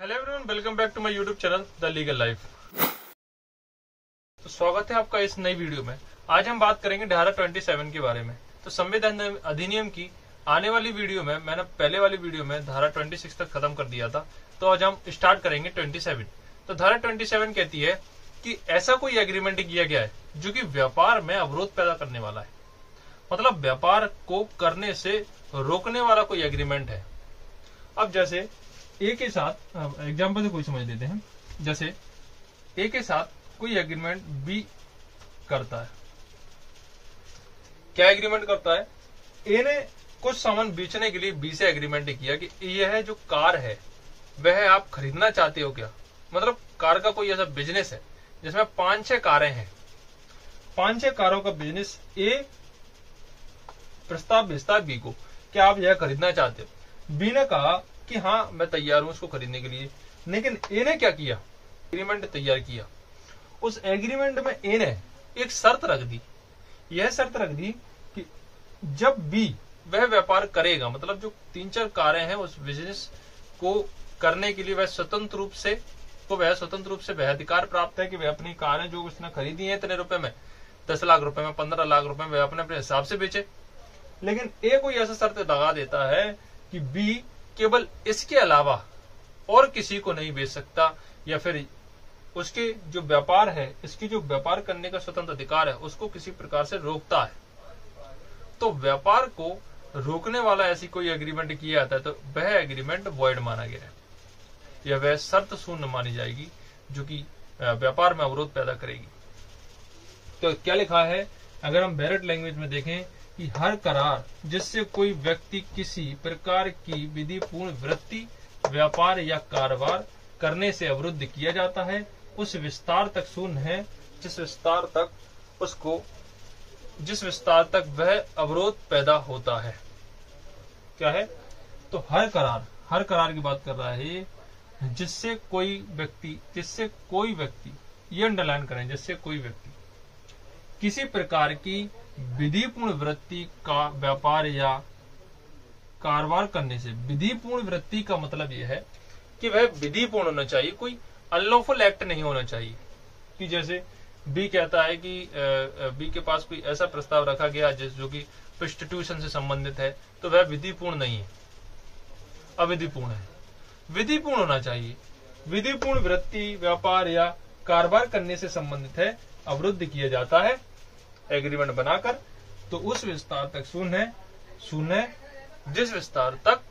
Hello everyone, welcome back to my YouTube channel the legal life. तो स्वागत है आपका इस नई वीडियो में। आज हम बात करेंगे धारा 27 के बारे में। तो संविधान अधिनियम की आने वाली वीडियो में मैंने पहले वाली वीडियो में धारा 26 तक खत्म कर दिया था, तो आज हम स्टार्ट करेंगे 27। तो धारा 27 कहती है कि ऐसा कोई एग्रीमेंट किया गया है जो कि व्यापार में अवरोध पैदा करने वाला है, मतलब व्यापार को करने से रोकने वाला कोई एग्रीमेंट है। अब जैसे ए के साथ एग्जाम्पल से कोई समझ लेते हैं। जैसे ए के साथ कोई एग्रीमेंट बी करता है। क्या एग्रीमेंट करता है? ए ने कुछ सामान बेचने के लिए बी से एग्रीमेंट किया कि यह जो कार है वह आप खरीदना चाहते हो क्या। मतलब कार का कोई ऐसा बिजनेस है जिसमें 5-6 कारें हैं। 5-6 कारों का बिजनेस ए प्रस्ताव भेजता है बी को, क्या आप यह खरीदना चाहते हो। बी ने कहा कि हाँ मैं तैयार हूं इसको खरीदने के लिए। लेकिन ए ने क्या किया? एग्रीमेंट तैयार किया। उस एग्रीमेंट में ए ने एक शर्त रख दी। यह शर्त रख दी कि जब बी वह व्यापार करेगा, मतलब जो 3-4 कारें हैं उस बिजनेस को करने के लिए वह स्वतंत्र रूप से वह अधिकार प्राप्त है कि वह अपनी कारें जो उसने खरीदी है इतने रुपए में, 10 लाख रुपए में, 15 लाख रुपए में, वह अपने हिसाब से बेचे। लेकिन ए कोई ऐसा शर्त लगा देता है कि बी केवल इसके अलावा और किसी को नहीं बेच सकता, या फिर उसके जो व्यापार है, इसकी जो व्यापार करने का स्वतंत्र अधिकार है उसको किसी प्रकार से रोकता है। तो व्यापार को रोकने वाला ऐसी कोई एग्रीमेंट किया जाता है तो वह एग्रीमेंट वॉइड माना गया है, या वह शर्त शून्य मानी जाएगी जो कि व्यापार में अवरोध पैदा करेगी। तो क्या लिखा है? अगर हम बैरेट लैंग्वेज में देखें कि हर करार जिससे कोई व्यक्ति किसी प्रकार की विधिपूर्ण वृत्ति, व्यापार या कारोबार करने से अवरुद्ध किया जाता है उस विस्तार तक शून्य है जिस विस्तार तक वह अवरोध पैदा होता है। क्या है? तो हर करार की बात कर रहा है जिससे कोई व्यक्ति ये अंडरलाइन करें, जिससे कोई व्यक्ति किसी प्रकार की विधिपूर्ण वृत्ति का व्यापार या कारोबार करने से। विधिपूर्ण वृत्ति का मतलब यह है कि वह विधिपूर्ण होना चाहिए, कोई अनलॉफुल एक्ट नहीं होना चाहिए। कि जैसे बी कहता है कि बी के पास कोई ऐसा प्रस्ताव रखा गया जो कि प्रोस्टिट्यूशन से संबंधित है, तो वह विधिपूर्ण नहीं है, अविधिपूर्ण है। विधिपूर्ण होना चाहिए। विधिपूर्ण वृत्ति, व्यापार या कारोबार करने से संबंधित है, अवरुद्ध किया जाता है एग्रीमेंट बनाकर, तो उस विस्तार तक शून्य है जिस विस्तार तक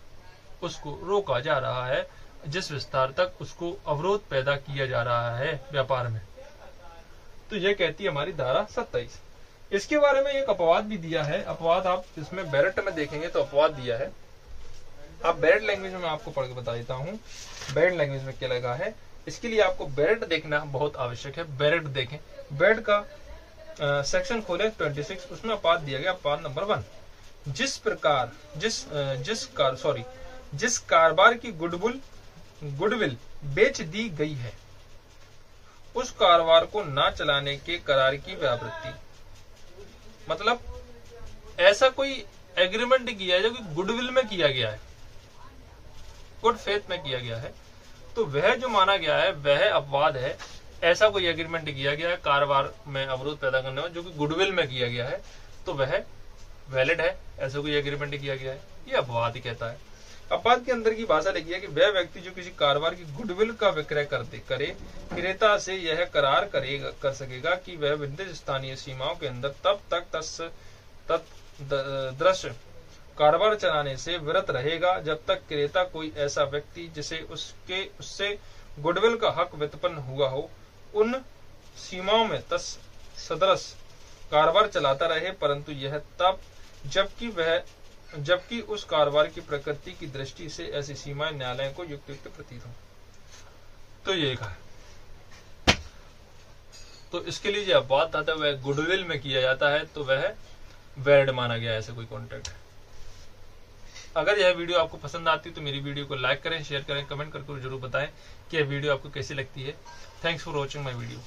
उसको रोका जा रहा है, जिस विस्तार तक उसको अवरोध पैदा किया जा रहा है व्यापार में। तो यह कहती है हमारी धारा 27। इसके बारे में एक अपवाद भी दिया है। अपवाद आप इसमें बैरेट में देखेंगे तो अपवाद दिया है। आप बैरेट लैंग्वेज में मैं आपको पढ़ के बता देता हूँ बैरेट लैंग्वेज में क्या लगा है। इसके लिए आपको बैरेट देखना बहुत आवश्यक है। बैरेट देखें, बैरेट का सेक्शन खोले 26, उसमें अपवाद दिया गया। अपवाद नंबर 1, जिस कारोबार की गुडविल बेच दी गई है उस कारोबार को न चलाने के करार की व्यावृत्ति। मतलब ऐसा कोई एग्रीमेंट किया है जो कि गुडविल में किया गया है, गुड फेथ में किया गया है, तो वह जो माना गया है वह अपवाद है। ऐसा कोई एग्रीमेंट किया गया है कारोबार में अवरोध पैदा करने में जो कि गुडविल में किया गया है, तो वह वैलिड है। ऐसा कोई एग्रीमेंट किया गया है, ये अपवाद ही कहता है। अपवाद के अंदर की भाषा लिखी है कि वह व्यक्ति जो किसी कारोबार की गुडविल का विक्रय करे क्रेता से यह करार कर सकेगा कि वह विनिर्दिष्ट स्थानीय सीमाओं के अंदर तब तक दृश्य कारोबार चलाने से विरत रहेगा जब तक क्रेता कोई ऐसा व्यक्ति जिसे उससे गुडविल का हक व्युत्पन्न हुआ हो उन सीमाओं में सदृश कारोबार चलाता रहे, परंतु यह तब जबकि उस कारोबार की प्रकृति की दृष्टि से ऐसी सीमाएं न्यायालय को युक्त प्रतीत हो। तो ये कहा है। तो इसके लिए जो अपवाद आता है वह गुडविल में किया जाता है, तो वह वैलिड माना गया ऐसे कोई कॉन्ट्रैक्ट है। अगर यह वीडियो आपको पसंद आती है तो मेरी वीडियो को लाइक करें, शेयर करें, कमेंट करके जरूर बताएं कि यह वीडियो आपको कैसी लगती है। Thanks for watching my video.